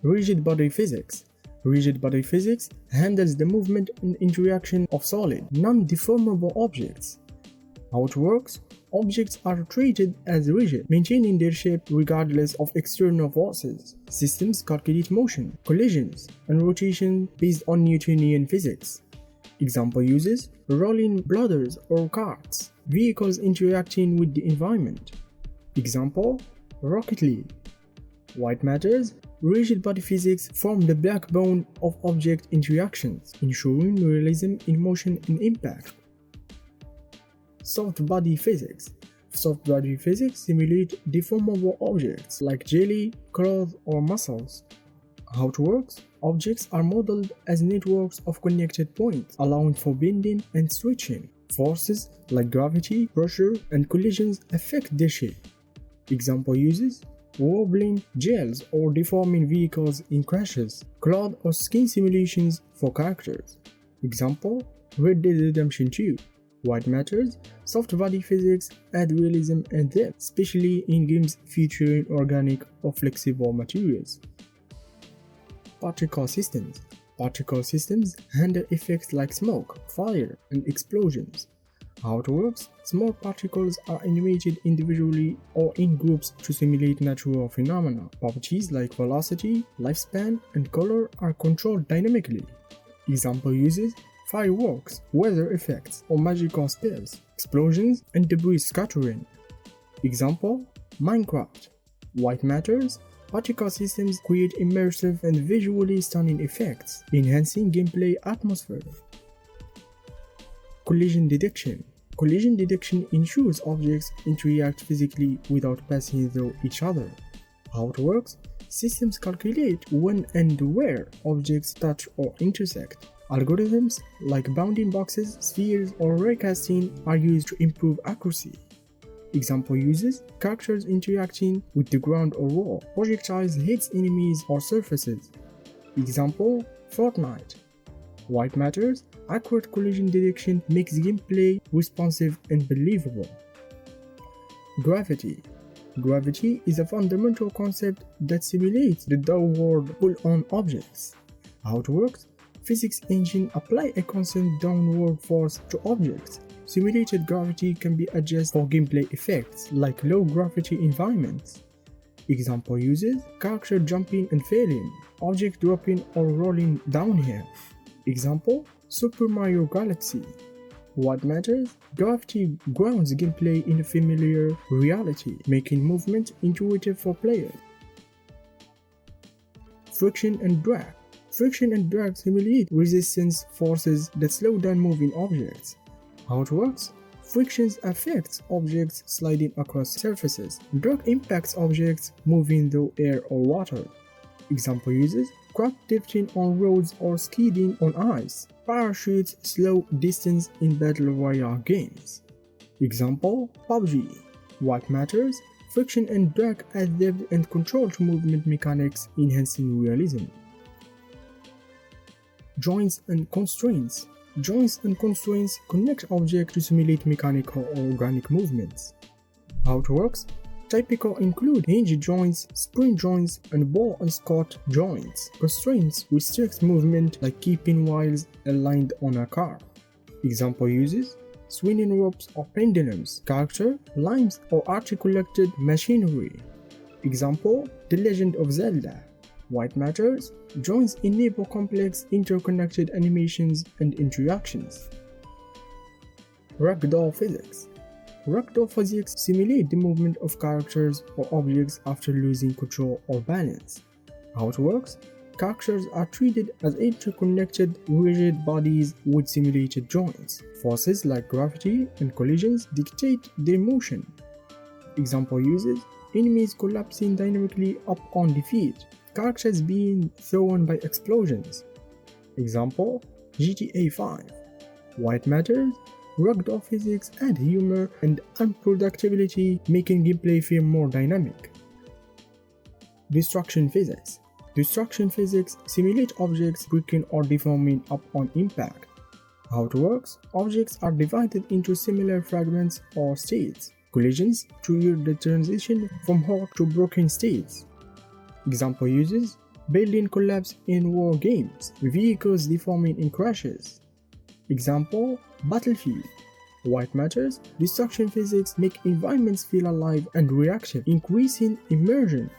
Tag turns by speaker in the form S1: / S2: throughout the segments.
S1: Rigid body physics. Rigid body physics handles the movement and interaction of solid, non-deformable objects. How it works? Objects are treated as rigid, maintaining their shape regardless of external forces. Systems calculate motion, collisions, and rotation based on Newtonian physics. Example uses rolling bladders or carts, vehicles interacting with the environment. Example, Rocket League. White matters, rigid body physics form the backbone of object interactions, ensuring realism in motion and impact. Soft body physics. Soft body physics simulate deformable objects like jelly, cloth, or muscles. How it works? Objects are modeled as networks of connected points, allowing for bending and switching. Forces like gravity, pressure, and collisions affect their shape. Example uses wobbling gels or deforming vehicles in crashes, cloth or skin simulations for characters. Example, Red Dead Redemption 2. White matters, soft body physics add realism and depth, especially in games featuring organic or flexible materials. Particle systems. Particle systems handle effects like smoke, fire, and explosions. How it works? Small particles are animated individually or in groups to simulate natural phenomena. Properties like velocity, lifespan, and color are controlled dynamically. Example uses fireworks, weather effects, or magical spells, explosions, and debris scattering. Example, Minecraft. White matters, particle systems create immersive and visually stunning effects, enhancing gameplay atmosphere. Collision detection. Collision detection ensures objects interact physically without passing through each other. How it works? Systems calculate when and where objects touch or intersect. Algorithms like bounding boxes, spheres, or raycasting are used to improve accuracy. Example uses characters interacting with the ground or wall. Projectiles hit enemies or surfaces. Example, Fortnite. White matters, accurate collision detection makes gameplay responsive and believable. Gravity. Gravity is a fundamental concept that simulates the downward pull on objects. How it works? Physics engines apply a constant downward force to objects. Simulated gravity can be adjusted for gameplay effects like low gravity environments. Example uses character jumping and falling, object dropping or rolling downhill. Example, Super Mario Galaxy. What matters? Gravity grounds gameplay in a familiar reality, making movement intuitive for players. Friction and drag. Friction and drag simulate resistance forces that slow down moving objects. How it works? Friction affects objects sliding across surfaces. Drag impacts objects moving through air or water. Example uses craft drifting on roads or skiing on ice. Parachutes slow distance in battle royale games. Example, PUBG. What matters? Friction and drag add depth and control to movement mechanics, enhancing realism. Joints and constraints. Joints and constraints connect objects to simulate mechanical or organic movements. How it works? Typical include hinge joints, spring joints, and ball and scot joints. Constraints restrict movement like keeping wheels aligned on a car. Example uses swinging ropes or pendulums, character, lines, or articulated machinery. Example, The Legend of Zelda. White matters, joints enable complex interconnected animations and interactions. Ragdoll physics. Ragdoll physics simulate the movement of characters or objects after losing control or balance. How it works? Characters are treated as interconnected, rigid bodies with simulated joints. Forces like gravity and collisions dictate their motion. Example uses enemies collapsing dynamically up on defeat, characters being thrown by explosions. Example, GTA 5. White matters, ragdoll physics add humor and unpredictability, making gameplay feel more dynamic. Destruction physics. Destruction physics simulate objects breaking or deforming upon impact. How it works? Objects are divided into similar fragments or states. Collisions trigger the transition from whole to broken states. Example uses Building collapse in war games, vehicles deforming in crashes. Example, Battlefield. White matters, destruction physics make environments feel alive and reactive, increasing immersion.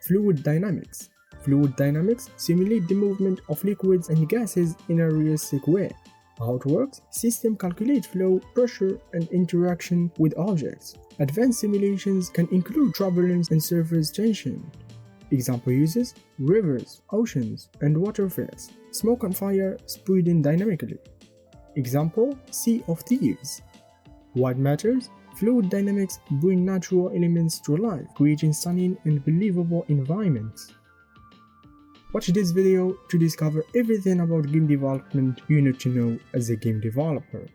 S1: Fluid dynamics. Fluid dynamics simulate the movement of liquids and gases in a realistic way. How it works? System calculate flow, pressure, and interaction with objects. Advanced simulations can include turbulence and surface tension. Example uses rivers, oceans, and waterfalls. Smoke and fire spreading dynamically. Example, Sea of Thieves. White matters, fluid dynamics bring natural elements to life, creating stunning and believable environments. Watch this video to discover everything about game development you need to know as a game developer.